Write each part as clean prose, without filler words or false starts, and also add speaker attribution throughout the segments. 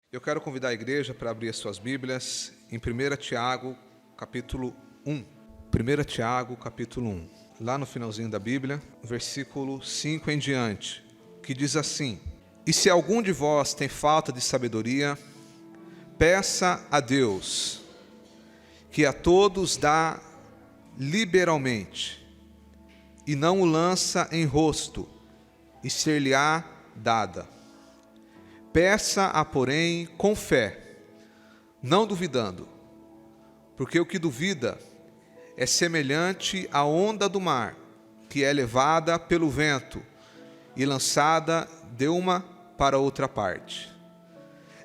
Speaker 1: Eu quero convidar a igreja para abrir as suas Bíblias em 1 Tiago, capítulo 1. 1 Tiago, capítulo 1. Lá no finalzinho da Bíblia, versículo 5 em diante, que diz assim: E se algum de vós tem falta de sabedoria, peça a Deus, que a todos dá liberalmente, e não o lança em rosto, e ser-lhe-á dada. Peça-a, porém, com fé, não duvidando, porque o que duvida é semelhante à onda do mar, que é levada pelo vento e lançada de uma para outra parte.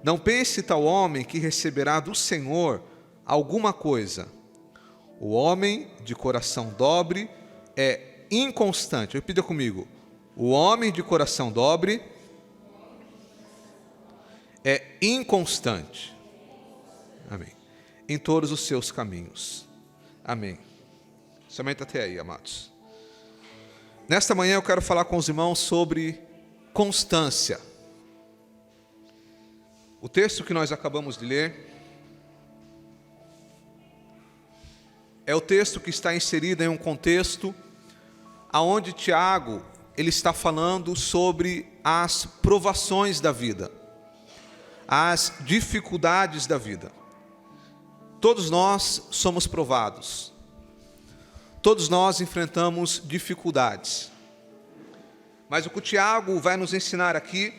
Speaker 1: Não pense tal homem que receberá do Senhor alguma coisa. O homem de coração dobre é inconstante. Repita comigo. O homem de coração dobre é inconstante. Amém. Em todos os seus caminhos. Amém. Somente até aí, amados. Nesta manhã eu quero falar com os irmãos sobre constância. O texto que nós acabamos de ler é o texto que está inserido em um contexto aonde Tiago ele está falando sobre as provações da vida, as dificuldades da vida. Todos nós somos provados. Todos nós enfrentamos dificuldades. Mas o que o Tiago vai nos ensinar aqui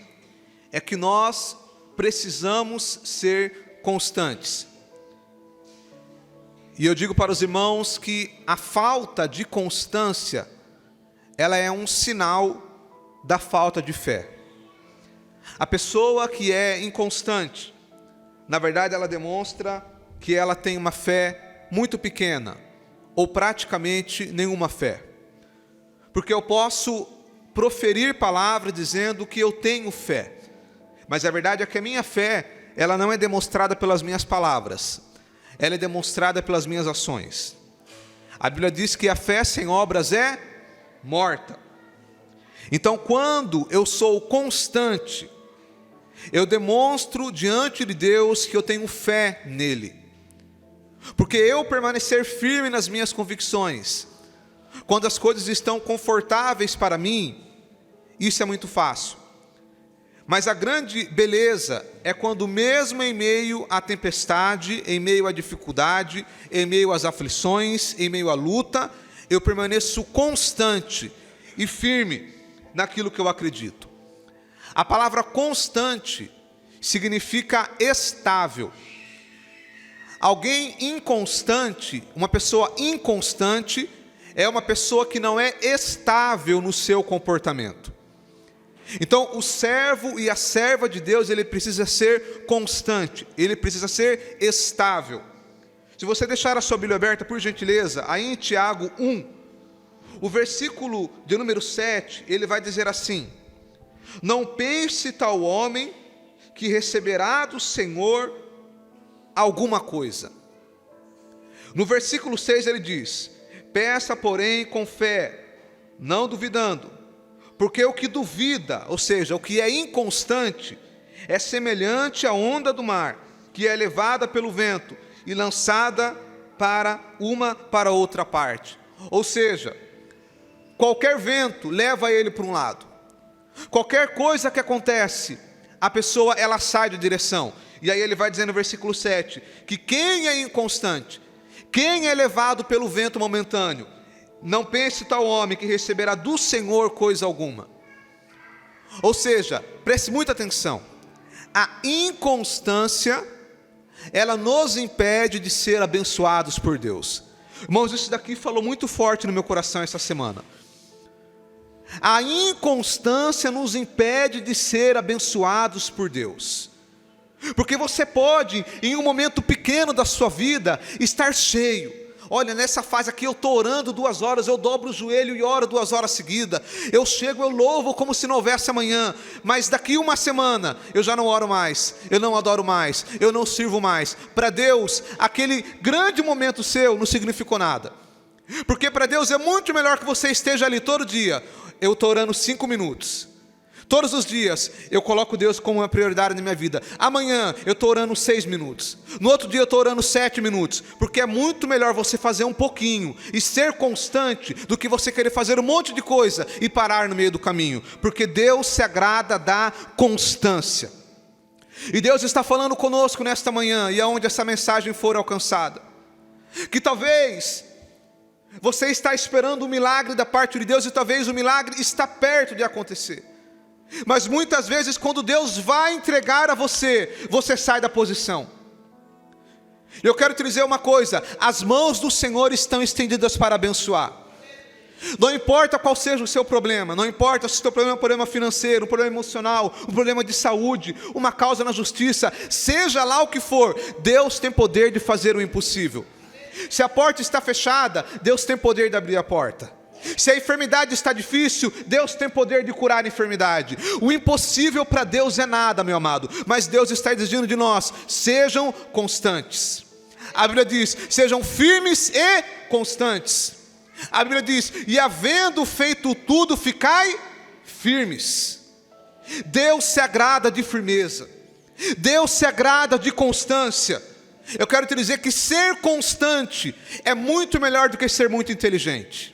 Speaker 1: é que nós precisamos ser constantes. E eu digo para os irmãos que a falta de constância, ela é um sinal da falta de fé. A pessoa que é inconstante, na verdade ela demonstra que ela tem uma fé muito pequena, ou praticamente nenhuma fé. Porque eu posso proferir palavras dizendo que eu tenho fé, mas a verdade é que a minha fé, ela não é demonstrada pelas minhas palavras, ela é demonstrada pelas minhas ações. A Bíblia diz que a fé sem obras é morta. Então, quando eu sou constante, eu demonstro diante de Deus que eu tenho fé nele. Porque eu permanecer firme nas minhas convicções, quando as coisas estão confortáveis para mim, isso é muito fácil. Mas a grande beleza é quando mesmo em meio à tempestade, em meio à dificuldade, em meio às aflições, em meio à luta, eu permaneço constante e firme naquilo que eu acredito. A palavra constante significa estável. Alguém inconstante, uma pessoa inconstante, é uma pessoa que não é estável no seu comportamento. Então, o servo e a serva de Deus, ele precisa ser constante, ele precisa ser estável. Se você deixar a sua Bíblia aberta, por gentileza, aí em Tiago 1, o versículo de número 7, ele vai dizer assim: Não pense tal homem que receberá do Senhor alguma coisa. No versículo 6 ele diz: Peça, porém, com fé, não duvidando, porque o que duvida, ou seja, o que é inconstante, é semelhante à onda do mar, que é levada pelo vento e lançada para uma para outra parte. Ou seja, qualquer vento leva ele para um lado. Qualquer coisa que acontece, a pessoa ela sai de direção. E aí ele vai dizer no versículo 7, que quem é inconstante, quem é levado pelo vento momentâneo, não pense tal homem que receberá do Senhor coisa alguma. Ou seja, preste muita atenção, a inconstância, ela nos impede de ser abençoados por Deus. Irmãos, isso daqui falou muito forte no meu coração essa semana. A inconstância nos impede de ser abençoados por Deus. Porque você pode, em um momento pequeno da sua vida, estar cheio. Olha, nessa fase aqui eu estou orando 2 horas, eu dobro o joelho e oro 2 horas seguidas. Eu chego, eu louvo como se não houvesse amanhã. Mas daqui uma semana, eu já não oro mais, eu não adoro mais, eu não sirvo mais. Para Deus, aquele grande momento seu não significou nada. Porque para Deus é muito melhor que você esteja ali todo dia. Eu estou orando 5 minutos. Todos os dias eu coloco Deus como uma prioridade na minha vida. Amanhã eu estou orando 6 minutos. No outro dia eu estou orando 7 minutos. Porque é muito melhor você fazer um pouquinho e ser constante do que você querer fazer um monte de coisa e parar no meio do caminho. Porque Deus se agrada da constância. E Deus está falando conosco nesta manhã e aonde essa mensagem for alcançada. Que talvez você está esperando um milagre da parte de Deus e talvez o milagre está perto de acontecer. Mas muitas vezes quando Deus vai entregar a você, você sai da posição. Eu quero te dizer uma coisa, as mãos do Senhor estão estendidas para abençoar. Não importa qual seja o seu problema, não importa se o seu problema é um problema financeiro, um problema emocional, um problema de saúde, uma causa na justiça, seja lá o que for, Deus tem poder de fazer o impossível. Se a porta está fechada, Deus tem poder de abrir a porta. Se a enfermidade está difícil, Deus tem poder de curar a enfermidade. O impossível para Deus é nada, meu amado. Mas Deus está exigindo de nós, sejam constantes. A Bíblia diz, sejam firmes e constantes. A Bíblia diz, e havendo feito tudo, ficai firmes. Deus se agrada de firmeza. Deus se agrada de constância. Eu quero te dizer que ser constante é muito melhor do que ser muito inteligente.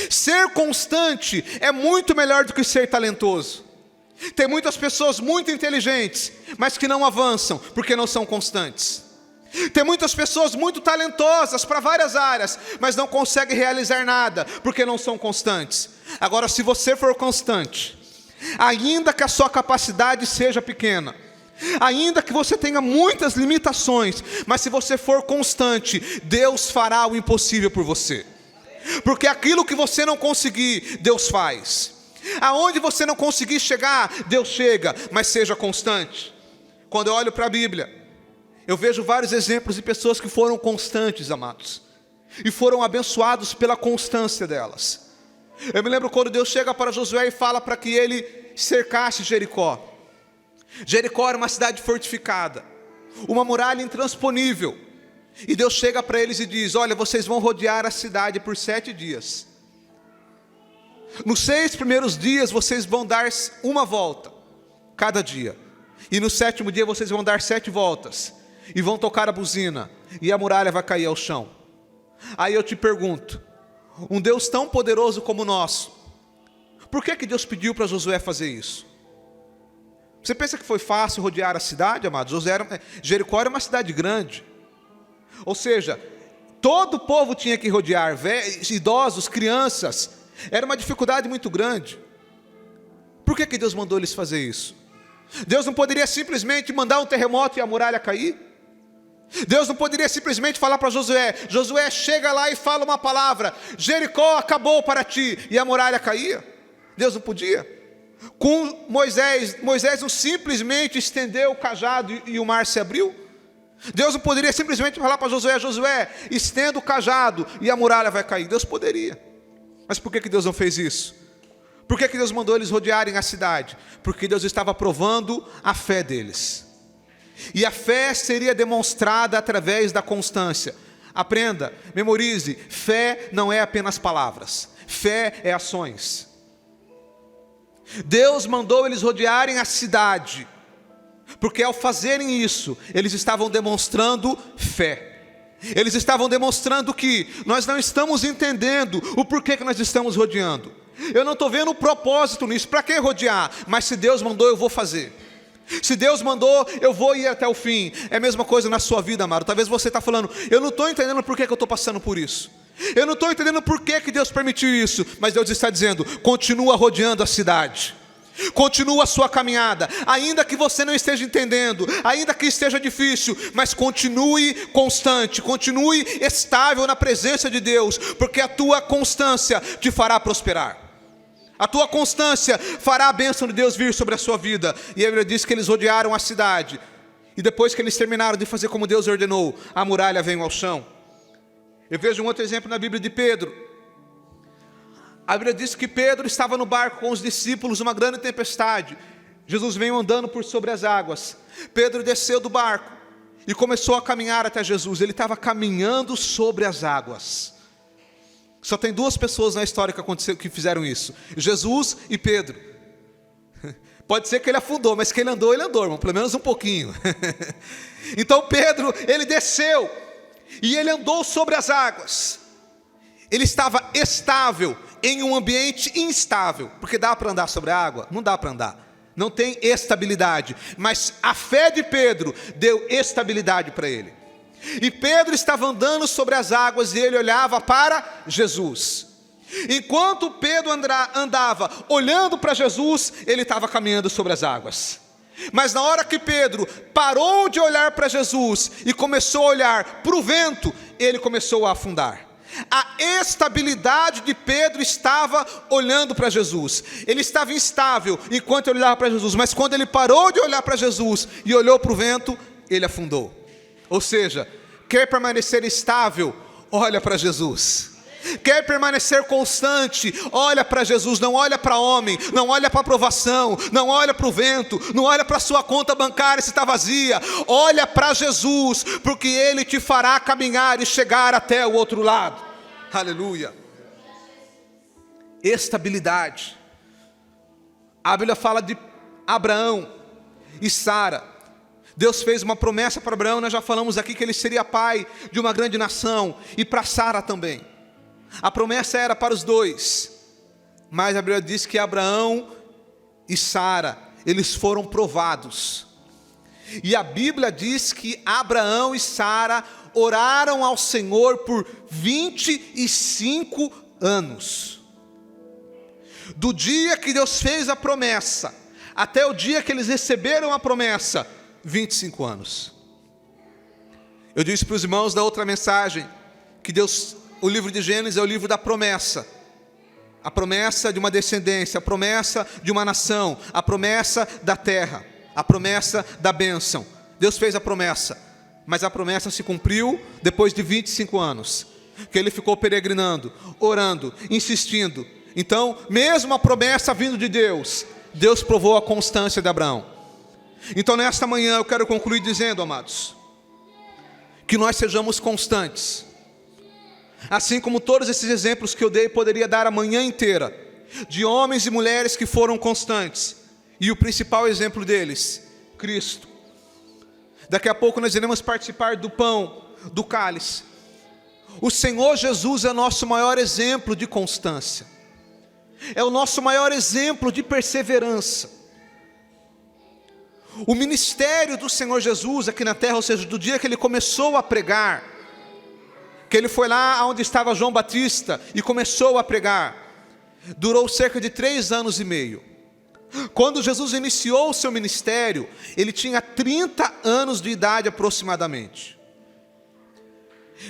Speaker 1: Ser constante é muito melhor do que ser talentoso. Tem muitas pessoas muito inteligentes, mas que não avançam porque não são constantes. Tem muitas pessoas muito talentosas para várias áreas, mas não conseguem realizar nada porque não são constantes. Agora, se você for constante, ainda que a sua capacidade seja pequena, ainda que você tenha muitas limitações, mas se você for constante, Deus fará o impossível por você. Porque aquilo que você não conseguir, Deus faz. Aonde você não conseguir chegar, Deus chega, mas seja constante. Quando eu olho para a Bíblia, eu vejo vários exemplos de pessoas que foram constantes, amados, e foram abençoados pela constância delas. Eu me lembro quando Deus chega para Josué e fala para que ele cercasse Jericó. Jericó era uma cidade fortificada, uma muralha intransponível. E Deus chega para eles e diz, olha, vocês vão rodear a cidade por 7 dias. Nos 6 primeiros dias vocês vão dar uma volta, cada dia. E no 7º dia vocês vão dar 7 voltas. E vão tocar a buzina, e a muralha vai cair ao chão. Aí eu te pergunto, um Deus tão poderoso como o nosso, por que Deus pediu para Josué fazer isso? Você pensa que foi fácil rodear a cidade, amado? Jericó era uma cidade grande. Ou seja, todo o povo tinha que rodear, idosos, crianças. Era uma dificuldade muito grande. Por que Deus mandou eles fazer isso? Deus não poderia simplesmente mandar um terremoto e a muralha cair? Deus não poderia simplesmente falar para Josué, Josué, chega lá e fala uma palavra, Jericó acabou para ti, e a muralha caía? Deus não podia. Com Moisés não simplesmente estendeu o cajado e o mar se abriu? Deus não poderia simplesmente falar para Josué, Josué, estenda o cajado e a muralha vai cair? Deus poderia. Mas por que Deus não fez isso? Por que Deus mandou eles rodearem a cidade? Porque Deus estava provando a fé deles. E a fé seria demonstrada através da constância. Aprenda, memorize, fé não é apenas palavras, fé é ações. Deus mandou eles rodearem a cidade, porque ao fazerem isso, eles estavam demonstrando fé. Eles estavam demonstrando que nós não estamos entendendo o porquê que nós estamos rodeando. Eu não estou vendo o propósito nisso, para que rodear? Mas se Deus mandou, eu vou fazer. Se Deus mandou, eu vou ir até o fim. É a mesma coisa na sua vida, amado. Talvez você está falando, eu não estou entendendo por que eu estou passando por isso. Eu não estou entendendo por que Deus permitiu isso. Mas Deus está dizendo, continua rodeando a cidade. Continua a sua caminhada, ainda que você não esteja entendendo, ainda que esteja difícil, mas continue constante, continue estável na presença de Deus, porque a tua constância te fará prosperar. A tua constância fará a bênção de Deus vir sobre a sua vida. E a Bíblia diz que eles rodearam a cidade, e depois que eles terminaram de fazer como Deus ordenou, a muralha veio ao chão. Eu vejo um outro exemplo na Bíblia de Pedro. A Bíblia diz que Pedro estava no barco com os discípulos, uma grande tempestade. Jesus veio andando por sobre as águas. Pedro desceu do barco e começou a caminhar até Jesus. Ele estava caminhando sobre as águas. Só tem 2 pessoas na história que fizeram isso: Jesus e Pedro. Pode ser que ele afundou, mas que ele andou, irmão, pelo menos um pouquinho. Então Pedro, ele desceu e ele andou sobre as águas. Ele estava estável em um ambiente instável, porque dá para andar sobre a água? Não dá para andar, não tem estabilidade, mas a fé de Pedro deu estabilidade para ele. E Pedro estava andando sobre as águas e ele olhava para Jesus. Enquanto Pedro andava olhando para Jesus, ele estava caminhando sobre as águas. Mas na hora que Pedro parou de olhar para Jesus e começou a olhar para o vento, ele começou a afundar. A estabilidade de Pedro estava olhando para Jesus. Ele estava instável enquanto ele olhava para Jesus, mas quando ele parou de olhar para Jesus e olhou para o vento, ele afundou. Ou seja, quer permanecer estável, olha para Jesus. Quer permanecer constante, olha para Jesus, não olha para homem, não olha para a aprovação, não olha para o vento, não olha para a sua conta bancária se está vazia, olha para Jesus, porque Ele te fará caminhar e chegar até o outro lado. Aleluia. Estabilidade. A Bíblia fala de Abraão e Sara. Deus fez uma promessa para Abraão, nós já falamos aqui que ele seria pai de uma grande nação, e para Sara também. A promessa era para os dois, mas a Bíblia diz que Abraão e Sara, eles foram provados. E a Bíblia diz que Abraão e Sara oraram ao Senhor por 25 anos. Do dia que Deus fez a promessa, até o dia que eles receberam a promessa, 25 anos. Eu disse para os irmãos da outra mensagem, que o livro de Gênesis é o livro da promessa. A promessa de uma descendência, a promessa de uma nação, a promessa da terra, a promessa da bênção. Deus fez a promessa, mas a promessa se cumpriu depois de 25 anos, que ele ficou peregrinando, orando, insistindo. Então, mesmo a promessa vindo de Deus, Deus provou a constância de Abraão. Então, nesta manhã, eu quero concluir dizendo, amados, que nós sejamos constantes. Assim como todos esses exemplos que eu dei, poderia dar a manhã inteira, de homens e mulheres que foram constantes, e o principal exemplo deles, Cristo. Daqui a pouco nós iremos participar do pão, do cálice. O Senhor Jesus é o nosso maior exemplo de constância, é o nosso maior exemplo de perseverança. O ministério do Senhor Jesus aqui na terra, ou seja, do dia que ele começou a pregar, que ele foi lá onde estava João Batista e começou a pregar, durou cerca de 3 anos e meio. Quando Jesus iniciou o seu ministério, ele tinha 30 anos de idade aproximadamente.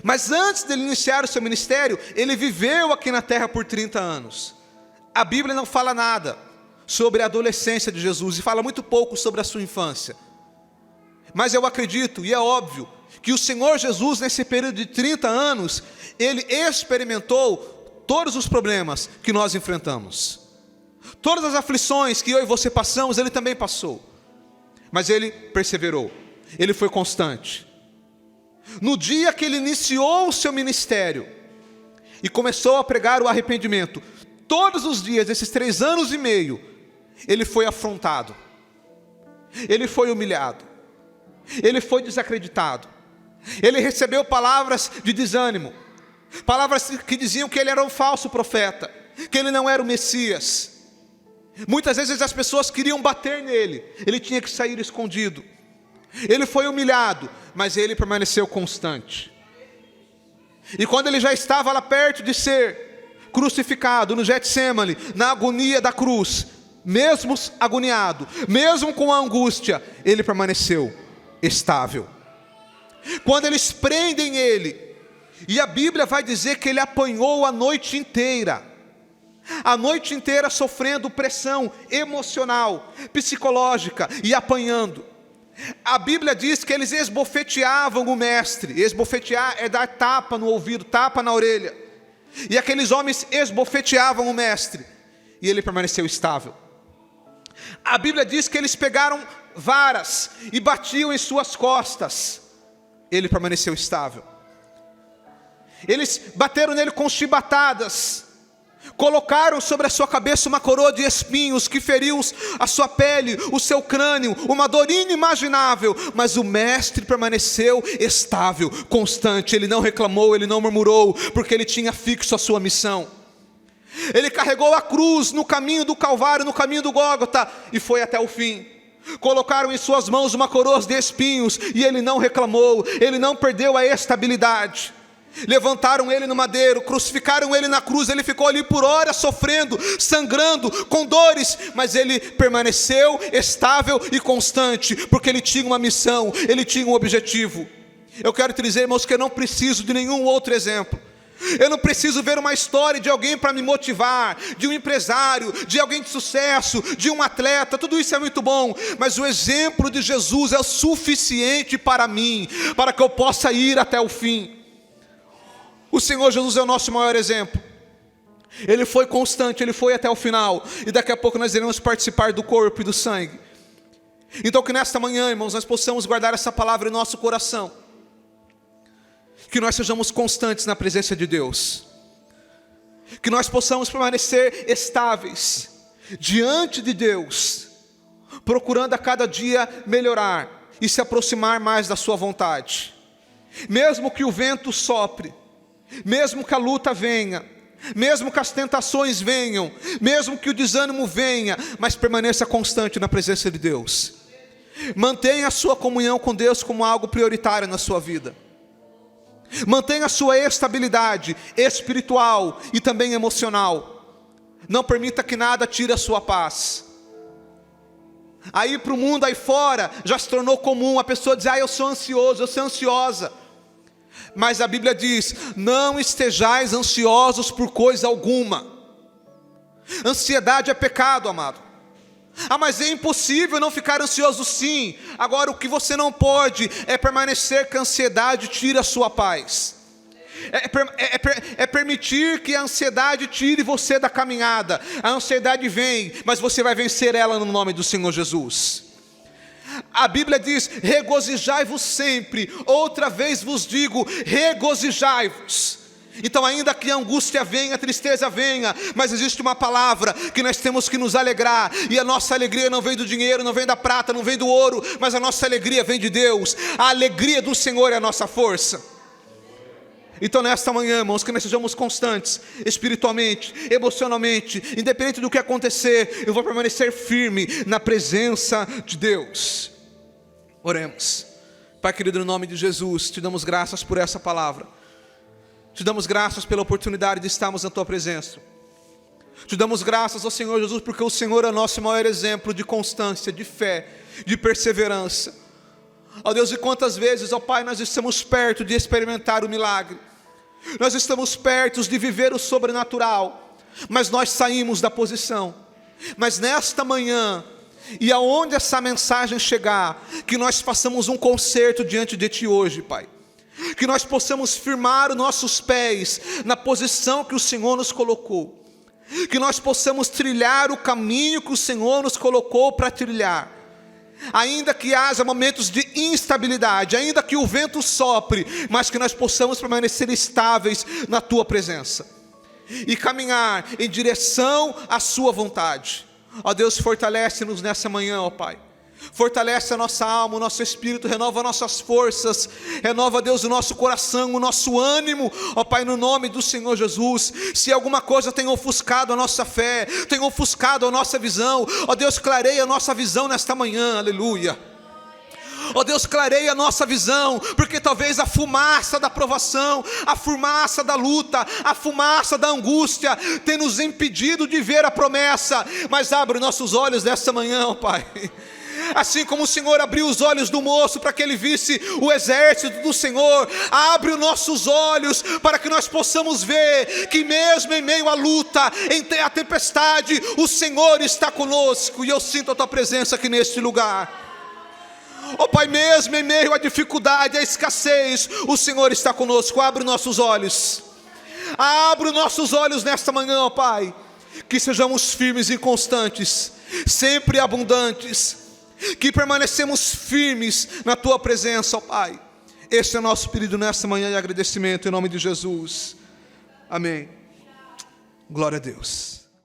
Speaker 1: Mas antes de ele iniciar o seu ministério, ele viveu aqui na terra por 30 anos. A Bíblia não fala nada sobre a adolescência de Jesus e fala muito pouco sobre a sua infância. Mas eu acredito, e é óbvio, que o Senhor Jesus, nesse período de 30 anos, ele experimentou todos os problemas que nós enfrentamos. Todas as aflições que eu e você passamos, ele também passou. Mas ele perseverou, ele foi constante. No dia que ele iniciou o seu ministério e começou a pregar o arrependimento, todos os dias, desses 3 anos e meio, ele foi afrontado, ele foi humilhado, ele foi desacreditado. Ele recebeu palavras de desânimo, palavras que diziam que ele era um falso profeta, que ele não era o Messias. Muitas vezes as pessoas queriam bater nele, ele tinha que sair escondido. Ele foi humilhado, mas ele permaneceu constante. E quando ele já estava lá perto de ser crucificado, no Getsemane, na agonia da cruz, mesmo agoniado, mesmo com a angústia, ele permaneceu estável. Quando eles prendem ele, e a Bíblia vai dizer que ele apanhou a noite inteira sofrendo pressão emocional, psicológica e apanhando. A Bíblia diz que eles esbofeteavam o mestre. Esbofetear é dar tapa no ouvido, tapa na orelha. E aqueles homens esbofeteavam o mestre, e ele permaneceu estável. A Bíblia diz que eles pegaram varas e batiam em suas costas, ele permaneceu estável. Eles bateram nele com chibatadas, Colocaram sobre a sua cabeça uma coroa de espinhos que feriu a sua pele, o seu crânio, uma dor inimaginável. Mas o mestre permaneceu estável, constante. Ele não reclamou, ele não murmurou, porque ele tinha fixo a sua missão. Ele carregou a cruz no caminho do Calvário, no caminho do Gólgota, e foi até o fim. Colocaram em suas mãos uma coroa de espinhos, e ele não reclamou, ele não perdeu a estabilidade. Levantaram ele no madeiro, crucificaram ele na cruz, ele ficou ali por horas sofrendo, sangrando, com dores, mas ele permaneceu estável e constante, porque ele tinha uma missão, ele tinha um objetivo. Eu quero te dizer, irmãos, que eu não preciso de nenhum outro exemplo. Eu não preciso ver uma história de alguém para me motivar, de um empresário, de alguém de sucesso, de um atleta, tudo isso é muito bom, mas o exemplo de Jesus é o suficiente para mim, para que eu possa ir até o fim. O Senhor Jesus é o nosso maior exemplo. Ele foi constante, ele foi até o final. E daqui a pouco nós iremos participar do corpo e do sangue. Então que nesta manhã, irmãos, nós possamos guardar essa palavra em nosso coração. Que nós sejamos constantes na presença de Deus. Que nós possamos permanecer estáveis diante de Deus, procurando a cada dia melhorar e se aproximar mais da sua vontade. Mesmo que o vento sopre, mesmo que a luta venha, mesmo que as tentações venham, mesmo que o desânimo venha, mas permaneça constante na presença de Deus. Mantenha a sua comunhão com Deus como algo prioritário na sua vida. Mantenha a sua estabilidade espiritual e também emocional. Não permita que nada tire a sua paz. Aí para o mundo aí fora já se tornou comum a pessoa dizer: eu sou ansioso, eu sou ansiosa. Mas a Bíblia diz: não estejais ansiosos por coisa alguma. Ansiedade é pecado, amado. Mas é impossível não ficar ansioso, sim. Agora o que você não pode é permanecer que a ansiedade tire a sua paz. É permitir que a ansiedade tire você da caminhada. A ansiedade vem, mas você vai vencer ela no nome do Senhor Jesus. A Bíblia diz: regozijai-vos sempre. Outra vez vos digo, regozijai-vos. Então ainda que a angústia venha, a tristeza venha, mas existe uma palavra que nós temos que nos alegrar. E a nossa alegria não vem do dinheiro, não vem da prata, não vem do ouro, mas a nossa alegria vem de Deus. A alegria do Senhor é a nossa força. Então nesta manhã, irmãos, que nós sejamos constantes, espiritualmente, emocionalmente, independente do que acontecer, eu vou permanecer firme na presença de Deus. Oremos. Pai querido, no nome de Jesus, te damos graças por essa palavra. Te damos graças pela oportunidade de estarmos na tua presença. Te damos graças ao Senhor Jesus, porque o Senhor é o nosso maior exemplo de constância, de fé, de perseverança. Ó Deus, e quantas vezes, ó Pai, nós estamos perto de experimentar o milagre. Nós estamos perto de viver o sobrenatural, mas nós saímos da posição. Mas nesta manhã, e aonde essa mensagem chegar, que nós façamos um concerto diante de Ti hoje, Pai. Que nós possamos firmar os nossos pés na posição que o Senhor nos colocou. Que nós possamos trilhar o caminho que o Senhor nos colocou para trilhar. Ainda que haja momentos de instabilidade, ainda que o vento sopre, mas que nós possamos permanecer estáveis na Tua presença. E caminhar em direção à Sua vontade. Ó Deus, fortalece-nos nessa manhã, ó Pai. Fortalece a nossa alma, o nosso espírito, renova nossas forças, renova, Deus, o nosso coração, o nosso ânimo, ó Pai, no nome do Senhor Jesus. Se alguma coisa tem ofuscado a nossa fé, tem ofuscado a nossa visão, ó Deus, clareia a nossa visão nesta manhã, aleluia. Ó Deus, clareia a nossa visão, porque talvez a fumaça da provação, a fumaça da luta, a fumaça da angústia tem nos impedido de ver a promessa. Mas abre nossos olhos nesta manhã, ó Pai. Assim como o Senhor abriu os olhos do moço para que ele visse o exército do Senhor, abre os nossos olhos para que nós possamos ver que mesmo em meio à luta, em a tempestade, o Senhor está conosco. E eu sinto a Tua presença aqui neste lugar. Ó Pai, mesmo em meio à dificuldade, à escassez, o Senhor está conosco. Abre nossos olhos. Abre os nossos olhos nesta manhã, ó Pai. Que sejamos firmes e constantes, sempre abundantes. Que permanecemos firmes na Tua presença, ó Pai. Este é o nosso pedido nesta manhã de agradecimento, em nome de Jesus. Amém. Glória a Deus.